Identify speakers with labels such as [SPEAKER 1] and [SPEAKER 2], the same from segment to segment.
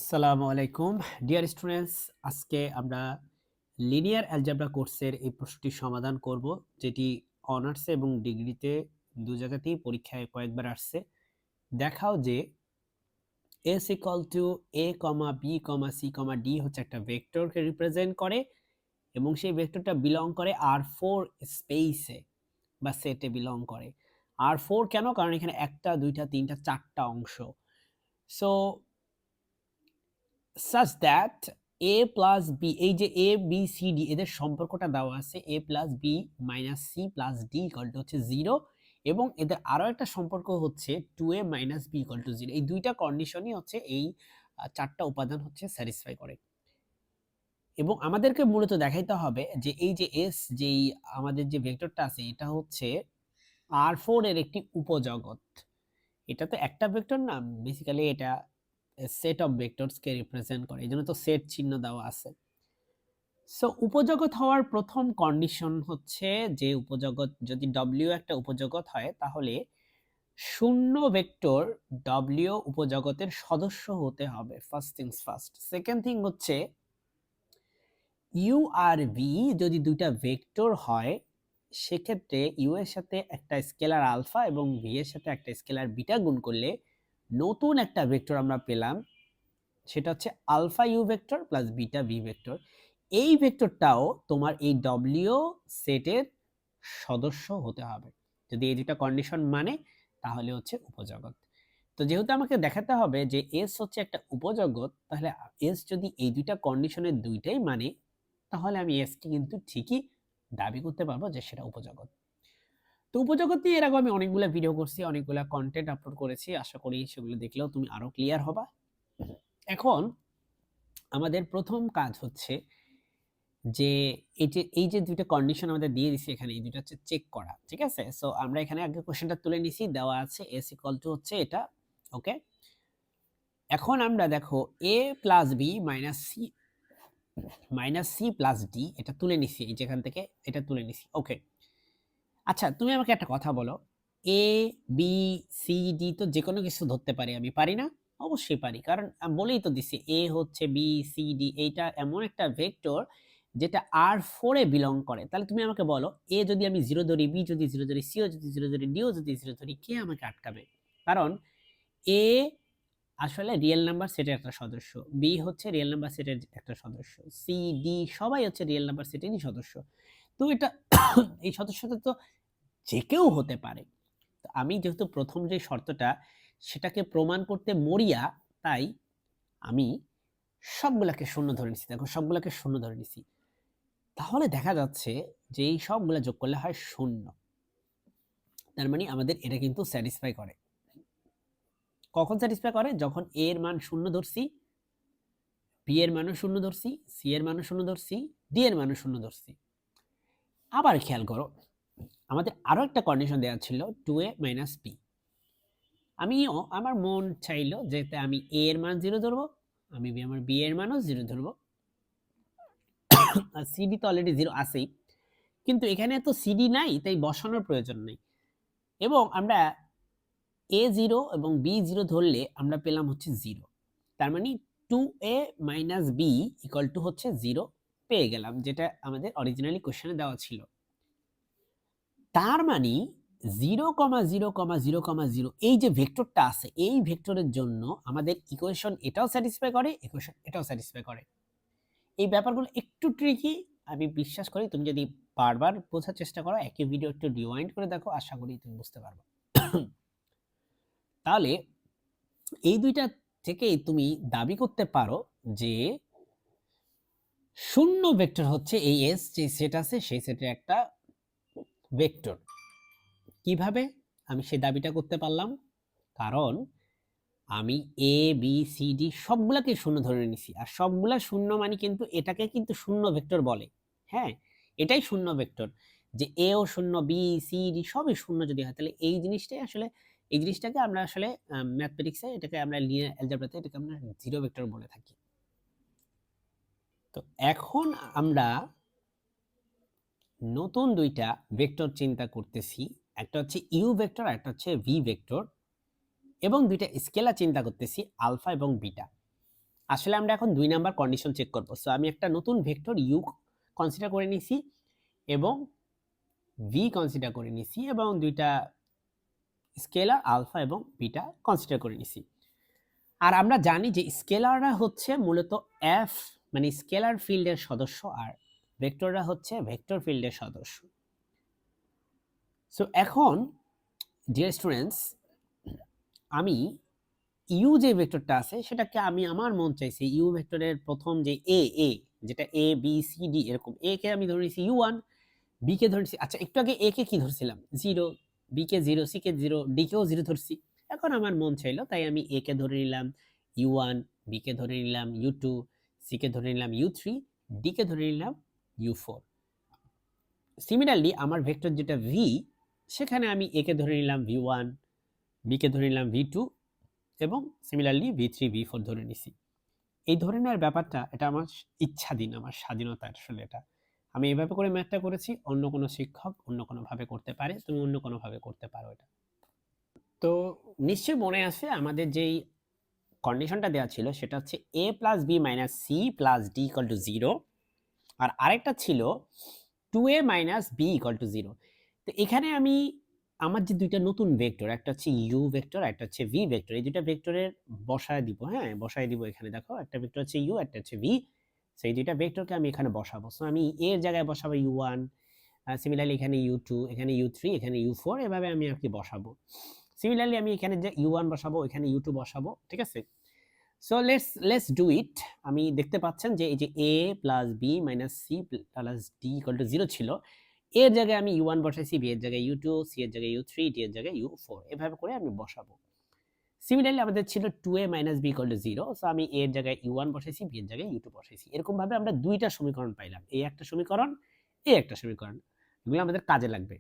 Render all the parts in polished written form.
[SPEAKER 1] আসসালামু আলাইকুম dear students. আজকে আমরা লিনিয়ার অ্যালজেব্রা কোর্সের এই প্রশ্নটি সমাধান করব, যেটি অনার্সে এবং ডিগ্রিতে দু জায়গাতেই পরীক্ষায় কয়েকবার আসছে। দেখাও যে s equal to a, b, c, d হচ্ছে একটা ভেক্টরকে রিপ্রেজেন্ট করে এবং সেই ভেক্টরটা বিলং করে R4 স্পেসে বা সেটে বিলং করে। R4 কেন? কারণ এখানে একটা, দুইটা, তিনটা, চারটা অংশ। So such that a plus b, এই যে a b c d এদের সম্পর্কটা দেওয়া আছে, a plus b minus c plus d equal to হচ্ছে 0, এবং এদের আরো একটা সম্পর্ক হচ্ছে 2a minus b equal to 0। এই দুইটা কন্ডিশনই হচ্ছে এই চারটা উপাদান হচ্ছে স্যাটিসফাই করে। এবং আমাদেরকে মূলত দেখাইতে হবে যে এই যে s, যেই আমাদের যে ভেক্টরটা আছে, এটা হচ্ছে R4 এর একটি উপজগৎ। এটা তো একটা ভেক্টর না, বেসিক্যালি এটা set of vectors K represent করে, এই জন্য তো সেট চিহ্ন দেওয়া আছে। সো উপজগৎ হওয়ার প্রথম কন্ডিশন হচ্ছে যে উপজগৎ যদি W একটা উপজগৎ হয়, তাহলে শূন্য ভেক্টর W উপজগতের সদস্য হতে হবে, first things first. Second thing হচ্ছে ইউ আর ভি যদি দুইটা ভেক্টর হয়, সেক্ষেত্রে ইউ এর সাথে একটা স্কেলার আলফা এবং ভি এর সাথে একটা স্কেলার বিটা গুণ করলে নতুন একটা ভেক্টর আমরা পেলাম, সেটা হচ্ছে alpha u vector plus beta v vector. এই ভেক্টরটাও তোমার এই ডব্লিউ সেটের সদস্য হতে হবে। যদি এই দুটা কন্ডিশন মানে, তাহলে হচ্ছে উপজগৎ। তো যেহেতু আমাকে দেখাতে হবে যে এস হচ্ছে একটা উপজগৎ, তাহলে এস যদি এই দুইটা কন্ডিশনের দুইটাই মানে, তাহলে আমি এসটি কিন্তু ঠিকই দাবি করতে পারবো যে সেটা উপজগৎ। তো উপজগৎ নিয়ে এর আগে আমি অনেকগুলো ভিডিও করছি, অনেকগুলো কন্টেন্ট আপলোড করেছি, আশা করি সেগুলো দেখলেও তুমি আরো ক্লিয়ার হবা। এখন আমাদের প্রথম কাজ হচ্ছে যে এই যে দুইটা কন্ডিশন আমাদের দিয়ে দিছি এখানে, এই দুটো হচ্ছে চেক করা, ঠিক আছে? সো আমরা এখানে আগে কোশ্চেনটা তুলে নিছি, দেওয়া আছে s ইকুয়াল টু হচ্ছে এটা, ওকে। এখন আমরা দেখো a plus b minus c plus d এটা তুলে নিছি, এই যেখান থেকে এটা তুলে নিছি, ওকে। আচ্ছা, তুমি আমাকে একটা কথা বলো, a b c d তো যে কোনো কিছু ধরতে পারি আমি, পারি না? অবশ্যই পারি, কারণ আমি বলেই তো দিছি a হচ্ছে b c d, এইটা এমন একটা ভেক্টর যেটা R4 এ বিলং করে। তাহলে তুমি আমাকে বলো, a যদি আমি 0 ধরি, b যদি 0 ধরি, c ও যদি 0 ধরি, d ও যদি 0 ধরি, কে আমাকে আটকাবে? কারণ a আসলে রিয়েল নাম্বার সেটের একটা সদস্য, বি হচ্ছে রিয়েল নাম্বার সেটের একটা সদস্য, সি ডি সবাই হচ্ছে রিয়েল নাম্বার সেটেরই সদস্য। তো এটা এই সদস্যতা তো যে কেউ হতে পারে। তো আমি যেহেতু প্রথম যে শর্তটা সেটাকে প্রমাণ করতে মরিয়া, তাই আমি সবগুলাকে শূন্য ধরে নিছি। দেখো সবগুলাকে শূন্য ধরে নিছি, তাহলে দেখা যাচ্ছে যে এই সবগুলা যোগ করলে হয় শূন্য। তার মানে আমাদের এটা কিন্তু স্যাটিসফাই করে। কখন স্যাটিসফাই করে? যখন এ এর মান শূন্য ধরছি, বি এর মানও শূন্য ধরছি, সি এর মানও শূন্য ধরছি, ডি এর মানও শূন্য ধরছি। আবার খেয়াল করো, আমাদের আরো একটা কন্ডিশন দেওয়া ছিল 2a মাইনাস বি। আমিও আমার মন চাইলো যে আমি এ এর মান 0 ধরবো, আমি আমার বি এর মানও 0 ধরবো, আর সিডি তো অলরেডি 0 আছেই, কিন্তু এখানে তো সিডি নাই, তাই বসানোর প্রয়োজন নেই। এবং আমরা এ 0 এবং বি 0 ধরলে আমরা পেলাম হচ্ছে 0। তার মানে 2a minus B equal two হচ্ছে 0 পেয়ে গেলাম, যেটা আমাদের অরিজিনালি কোশ্চেনে দেওয়া ছিল। তার মানে 0,0,0,0 এই যে ভেক্টরটা আছে, এই ভেক্টরের জন্য আমাদের ইকুয়েশন এটাও স্যাটিসফাই করে, ইকুয়েশন এটাও স্যাটিসফাই করে। এই ব্যাপারগুলো একটু ট্রিকি, আমি বিশ্বাস করি তুমি যদি বারবার বোঝার চেষ্টা করো, একই ভিডিও একটু রিওয়াইন্ড করে দেখো, আশা করি তুমি বুঝতে পারবে। তাহলে এই দুইটা থেকেই তুমি দাবি করতে পারো যে শূন্য ভেক্টর হচ্ছে এই এস যে সেট আছে, সেই সেটের একটা ভেক্টর। কিভাবে আমি সেই দাবিটা করতে পারলাম? কারণ আমি এ বি সি ডি সবগুলাকে শূন্য ধরে নিছি, আর সবগুলা শূন্য মানে কিন্তু এটাকে কিন্তু শূন্য ভেক্টর বলে। হ্যাঁ, এটাই শূন্য ভেক্টর, যে এ ও শূন্য, বি সি ডি সবই শূন্য যদি হয়, তাহলে এই জিনিসটাই আসলে, এই জিনিসটাকে আমরা আসলে ম্যাথমেটিক্সে এটাকে আমরা লিনিয়ার অ্যালজেব্রাতে এটাকে আমরা জিরো ভেক্টর বলে থাকি। তো এখন আমরা নতুন দুইটা ভেক্টর চিন্তা করতেছি, একটা হচ্ছে ইউ ভেক্টর আর একটা হচ্ছে ভি ভেক্টর, এবং দুইটা স্কেলার চিন্তা করতেছি, আলফা এবং বিটা। আসলে আমরা এখন 2 নাম্বার কন্ডিশন চেক করব। সো আমি একটা নতুন ভেক্টর u কনসিডার করে নিছি এবং v কনসিডার করে নিছি এবং দুইটা স্কেলার আলফা এবং বিটা কনসিডার করে নিছি। আর আমরা জানি যে স্কেলাররা হচ্ছে মূলত f মানে স্কেলার ফিল্ডের সদস্য আর ভেক্টররা হচ্ছে ভেক্টর ফিল্ডের সদস্য। সো এখন ডিয়ার স্টুডেন্টস, আমি ইউ যে ভেক্টরটা আছে সেটাকে আমি আমার মন চাইছে ইউ ভেক্টরের প্রথম যে এ যেটা এ বি সি ডি এরকম, এ কে আমি ধরে নিয়েছি u1, বি কে ধরেছি, আচ্ছা একটু আগে এ কে কি ধরছিলাম 0, বি কে 0, সি কে 0, ডি কেও 0 ধরছি। এখন আমার মন চাইলো তাই আমি এ কে ধরে নিলাম u1, বি কে ধরে নিলাম u2, সি কে ধরে নিলাম u3, ডি কে ধরে নিলাম u4। সিমিলারলি আমার ভেক্টর যেটা v, সেখানে আমি এ কে ধরে নিলাম v1, বি কে ধরে নিলাম v2 এবং সিমিলারলি v3 v4 ধরে নিছি। এই ধরে নেওয়ার ব্যাপারটা এটা আমার ইচ্ছাধীন, আমার স্বাধীনতা আসলে এটা। আমি এভাবে করে ম্যাথটা করেছি, অন্য কোনো শিক্ষক অন্য কোনোভাবে করতে পারে, তুমি অন্য কোনোভাবে করতে পারো এটা। তো নিশ্চয়ই মনে আছে আমাদের যেই কন্ডিশনটা দেওয়া ছিল সেটা হচ্ছে a plus B minus C plus D equal to 0, আর আরেকটা ছিল 2a minus B equal to 0। তো এখানে আমি আমার যে দুইটা নতুন ভেক্টর, একটা হচ্ছে ইউ ভেক্টর, একটা হচ্ছে ভি ভেক্টর, এই দুইটা ভেক্টরের বসায় দিব। হ্যাঁ, বসায় দিব। এখানে দেখো একটা ভেক্টর হচ্ছে ইউ, একটা হচ্ছে ভি। সেই দুইটা ভেক্টরকে আমি এখানে বসাবো। সো আমি এর জায়গায় বসাবো u1, সিমিলারলি এখানে u2, এখানে u3, এখানে u4, এভাবে আমি আর কি বসাবো। সিমিলারলি আমি এখানে যে u1 বসাবো, এখানে u2 বসাবো, ঠিক আছে? So let's do it. আমি দেখতে পাচ্ছেন যে এই যে a plus B minus C plus D equal to 0 ছিল, এর জায়গায় আমি u1 বসাইছি, বি এর জায়গায় u2, সি এর জায়গায় u3, ডি এর জায়গায় u4, এভাবে করে আমি বসাবো। সিমিলারলি আমাদের ছিল 2a minus B equal to 0, so আমি এর জায়গায় u1 বসাইছি, বি এর জায়গায় u2 বসাইছি। এরকম ভাবে আমরা দুইটা সমীকরণ পাইলাম, এই একটা সমীকরণ, এই একটা সমীকরণ। এগুলো আমাদের কাজে লাগবে।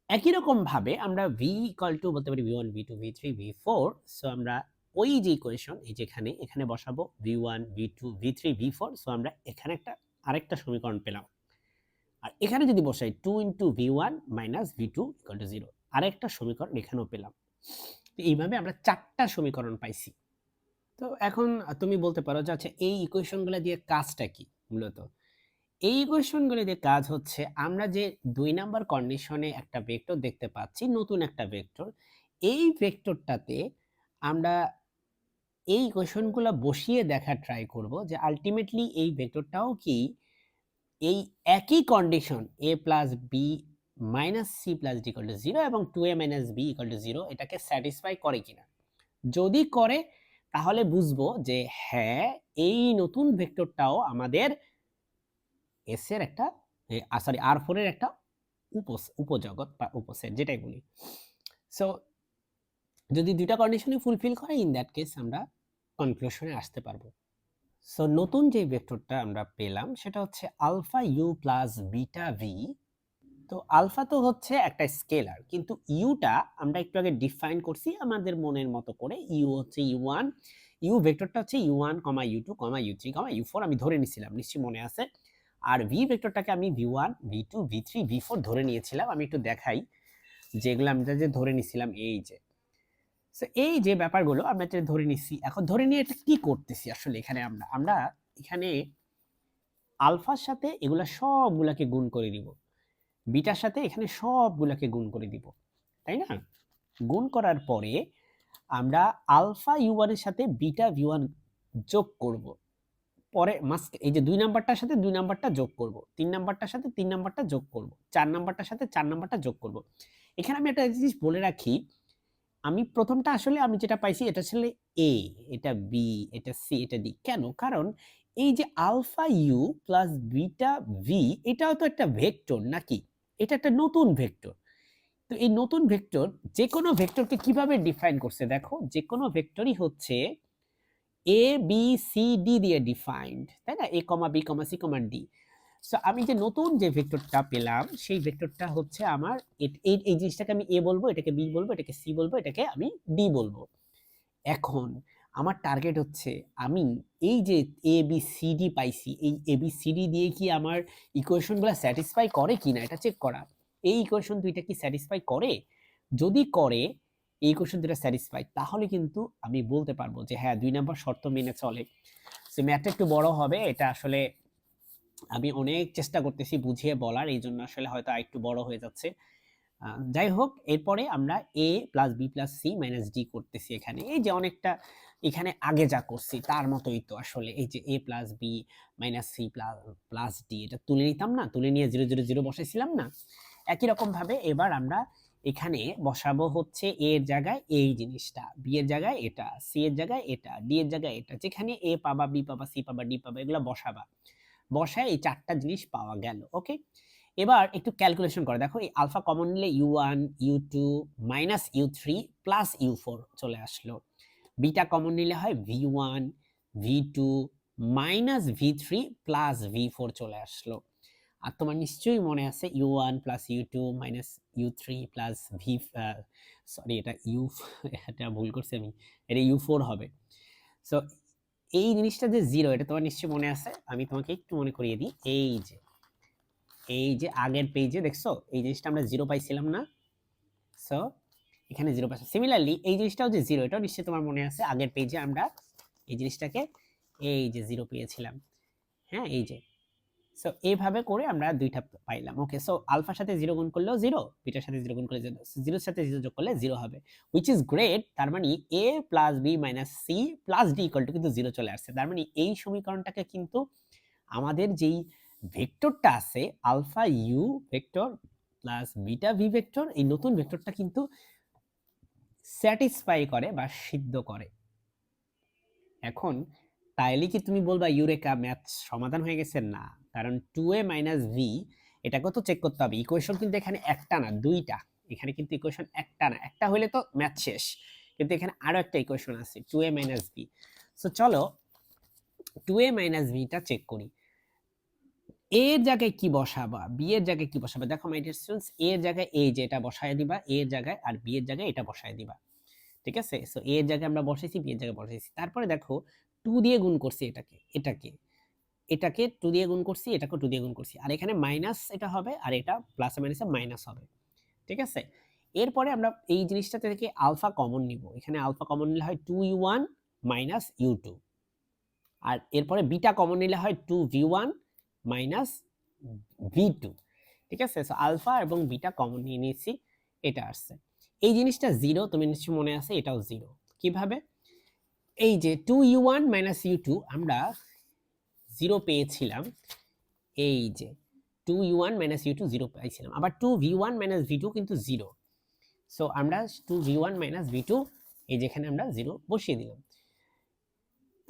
[SPEAKER 1] একই রকম ভাবে আমরা v ইকুয়াল টু বলতে পারি v1 v2 v3 v4। So আমরা ওই যে ইকুয়েশন এই যেখানে এখানে বসাবো v1 v2 v3 v4। So আমরা এখানে একটা আরেকটা সমীকরণ পেলাম। আর এখানে যদি বসাই 2 into v1 minus v2 equal to 0, আরেকটা সমীকরণ এখানেও পেলাম। তো এইভাবে আমরা চারটা সমীকরণ পাইছি। তো এখন তুমি বলতে পারো যে আচ্ছা এই ইকুয়েশনগুলো দিয়ে কাজটা কি মূলত? এই ইকুয়েশনগুলো দিয়ে কাজ হচ্ছে আমরা যে 2 নাম্বার কন্ডিশনে একটা ভেক্টর দেখতে পাচ্ছি, নতুন একটা ভেক্টর, এই ভেক্টরটাতে আমরা এই ইকুয়েশনগুলো বসিয়ে দেখা ট্রাই করব যে আলটিমেটলি এই ভেক্টরটাও কি এই একই condition a plus B minus C plus D equal to 0 এবং 2a minus B equal to 0 এটাকে স্যাটিসফাই করে কিনা। যদি করে তাহলে বুঝবো যে হ্যাঁ এই নতুন ভেক্টরটাও আমাদের এস এর একটা সরি R4 এর একটা উপজগৎ বা উপসেট যেটাই বলি। সো যদি দুইটা কন্ডিশনই ফুলফিল করে, ইন দ্যাট কেস আমরা কনক্লুশনে আসতে পারবো। সো নতুন যে ভেক্টরটা আমরা পেলাম সেটা হচ্ছে alpha u plus beta v. তো আলফা তো হচ্ছে একটা স্কেলার, কিন্তু ইউটা আমরা একটু আগে ডিফাইন করছি আমাদের মনের মতো করে। ইউ হচ্ছে u1, ইউ ভেক্টরটা হচ্ছে u1, u2, u3, u4 আমি ধরে নিয়েছিলাম, নিশ্চয়ই মনে আছে। আর ভি ভেক্টরটাকে আমি v1, v2, v3, v4 ধরে নিয়েছিলাম। আমি একটু দেখাই যেগুলো আমরা যে ধরে নিয়েছিলাম, এই যে এই যে ব্যাপারগুলো আমরা যে ধরে নিচ্ছি, এখন ধরে নিয়ে এটা কি করতেছি আসলে এখানে আমরা এখানে আলফার সাথে এগুলা সবগুলাকে গুণ করে দিব, বিটার সাথে এখানে সবগুলাকে গুণ করে দিব, তাই না? গুণ করার পরে আমরা আলফা u1 এর সাথে বিটা v1 যোগ করব। পরে এই যে 2 নাম্বারটার সাথে 2 নাম্বারটা যোগ করব, 3 নাম্বারটার সাথে 3 নাম্বারটা যোগ করব, 4 নাম্বারটার সাথে 4 নাম্বারটা যোগ করব। এখানে আমি একটা জিনিস বলে রাখি, আমি প্রথমটা আসলে আমি যেটা পাইছি এটা আসলে a, এটা b, এটা c, এটা d। কেন? কারণ এই যে alpha u plus beta v, এটাও তো একটা ভেক্টর নাকি? এটা একটা নতুন ভেক্টর। তো এই নতুন ভেক্টর যে কোনো ভেক্টরকে কিভাবে ডিফাইন করছে দেখো, যে কোনো ভেক্টরই হচ্ছে a b c d দিয়ে ডিফাইন্ড, তাই না? a, b, c, d। So আমি যে নতুন যে ভেক্টরটা পেলাম সেই ভেক্টরটা হচ্ছে আমার এই জিনিসটাকে আমি a বলবো, এটাকে b বলবো, এটাকে c বলবো, এটাকে আমি d বলবো। এখন আমার টার্গেট হচ্ছে আমি এই যে a b c d পাইছি, এই a b c d দিয়ে কি আমার ইকুয়েশনগুলো স্যাটিসফাই করে কিনা এটা চেক করা। এই ইকুয়েশন দুইটা কি স্যাটিসফাই করে? যদি করে এই ইকুয়েশন দুটো স্যাটিসফাই, তাহলে কিন্তু আমি বলতে পারবো যে হ্যাঁ 2 নম্বর শর্ত মেনে চলে। সো ম্যাথটা একটু বড় হবে, এটা আসলে আমি অনেক চেষ্টা করতেছি বুঝিয়ে বলার, এইজন্য আসলে হয়তো আরেকটু বড় হয়ে যাচ্ছে। যাই হোক, এরপরে আমরা a plus b plus c minus d করতেছি এখানে। এই যে অনেকটা এখানে আগে যা করছি তার মতোই তো আসলে, এই যে a plus b minus c plus d এটা তুলে নিতাম না, তুলে নিয়ে 0 0 0 বসাইছিলাম না, একই রকম ভাবে এবার আমরা এখানে বসাবো হচ্ছে a এর জায়গায় এই জিনিসটা, b এর জায়গায় এটা, c এর জায়গায় এটা, d এর জায়গায় এটা, যেখানে a পাবা, b পাবা, c পাবা, d পাবা, এগুলো বসাবা, বসায় এই চারটা জিনিস পাওয়া গেল। ওকে, এবার একটু ক্যালকুলেশন করে দেখো, এই আলফা কমন নিলে u1 u2 minus u3 plus u4 চলে আসলো, বিটা কমন নিলে হয় v1 v2 minus v3 plus v4 চলে আসলো। আর তোমার নিশ্চয়ই মনে আছে u1 plus u2 minus u3 plus sorry এটা এটা ভুল করছি আমি, এটা u4 হবে। সো এই জিনিসটা যে জিরো, এটা তোমার নিশ্চয়ই মনে আছে, আমি তোমাকে একটু মনে করিয়ে দিই। এই যে আগের পেজে দেখছো এই জিনিসটা আমরা জিরো পাইছিলাম না, সো এখানে জিরো পাইছি। সিমিলারলি এই জিনিসটাও যে জিরো, এটাও নিশ্চয়ই তোমার মনে আছে, আগের পেজে আমরা এই জিনিসটাকে এই যে জিরো পেয়েছিলাম। হ্যাঁ, এই যে, সো এইভাবে করে আমরা দুইটা পাইলাম। ওকে, সো আলফার সাথে জিরো গুণ করলেও জিরো, বিটার সাথে জিরো গুণ করলে জিরো, জিরোর সাথে জিরো যোগ করলে জিরো হবে, হুইচ ইজ গ্রেট। তার মানে a plus B minus C plus D equal to কিন্তু জিরো চলে আসছে। তার মানে এই সমীকরণটাকে কিন্তু আমাদের যেই ভেক্টরটা আছে alpha u vector plus beta v vector, এই নতুন ভেক্টরটা কিন্তু স্যাটিসফাই করে বা সিদ্ধ করে। এখন তাইলে কি তুমি বলবা ইউরেকা ম্যাথ সমাধান হয়ে গেছে? না, কারণ 2a মাইনাস ভি এটাকেও তো চেক করতে হবে। ইকুয়েশন কিন্তু এখানে একটা না দুইটা, এখানে কিন্তু ইকুয়েশন একটা না, একটা হইলে তো ম্যাথ শেষ, কিন্তু এখানে আরো একটা ইকুয়েশন আছে 2a মাইনাস ভি। সো চলো 2a মাইনাস ভিটা চেক করি। a এর জায়গায় কি বসাবা, b এর জায়গায় কি বসাবা? দেখো মাই ডিয়ার স্টুডেন্টস, a এর জায়গায় এই যে এটা বসায় দিবা a এর জায়গায়, আর b এর জায়গায় এটা বসায় দিবা। ঠিক আছে, সো a এর জায়গায় আমরা বসাইছি, b এর জায়গায় বসাইছি। তারপরে দেখো 2 দিয়ে গুণ করছি এটাকে 2 দিয়ে গুণ করছি, এটাকে 2 দিয়ে গুণ করছি, আর এখানে মাইনাস এটা হবে, আর এটা প্লাস মাইনাসে মাইনাস হবে। ঠিক আছে, এরপরে আমরা এই জিনিসটা থেকে আলফা কমন নিব। এখানে আলফা কমন নিলে হয় 2u1 মাইনাস u2, আর এরপরে বিটা কমন নিলে হয় 2v1 মাইনাস v2। ঠিক আছে, সো আলফা এবং বিটা কমন নিয়ে নিয়েছি, এটা আসছে। এই জিনিসটা জিরো, তুমি নিশ্চয়ই মনে আছে, এটাও জিরো। কিভাবে? এই যে 2u1 মাইনাস u2 আমরা জিরো পেয়েছিলাম, এই যে 2u1 মাইনাস u2 জিরো পাইছিলাম, আবার 2v1 মাইনাস v2 কিন্তু জিরো। সো আমরা 2v1 মাইনাস v2 এই যেখানে আমরা জিরো বসিয়ে দিলাম,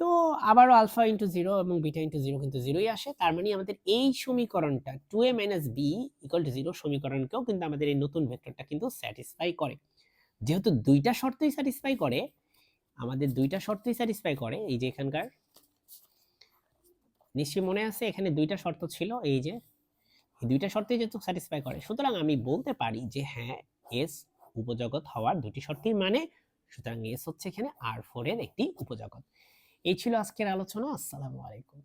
[SPEAKER 1] তো আবারও আলফা ইন্টু জিরো এবং বিটা ইন্টু জিরো কিন্তু জিরোই আসে। তার মানে আমাদের এই সমীকরণটা 2a minus B equal to zero সমীকরণকেও কিন্তু আমাদের এই নতুন ভেক্টরটা কিন্তু স্যাটিসফাই করে। যেহেতু দুইটা শর্তই স্যাটিসফাই করে, আমাদের দুইটা শর্তই স্যাটিসফাই করে, এই যে এখানকার নিশ্চয়ই মনে আছে এখানে দুইটা শর্ত ছিল, এই যে এই দুইটা শর্তই যেহেতু স্যাটিসফাই করে, সুতরাং আমি বলতে পারি যে হ্যাঁ এস উপজগৎ হওয়ার দুটি শর্তই মানে, সুতরাং এস হচ্ছে এখানে R4 এর একটি উপজগৎ। এই ছিল আজকের আলোচনা। আসসালামু আলাইকুম।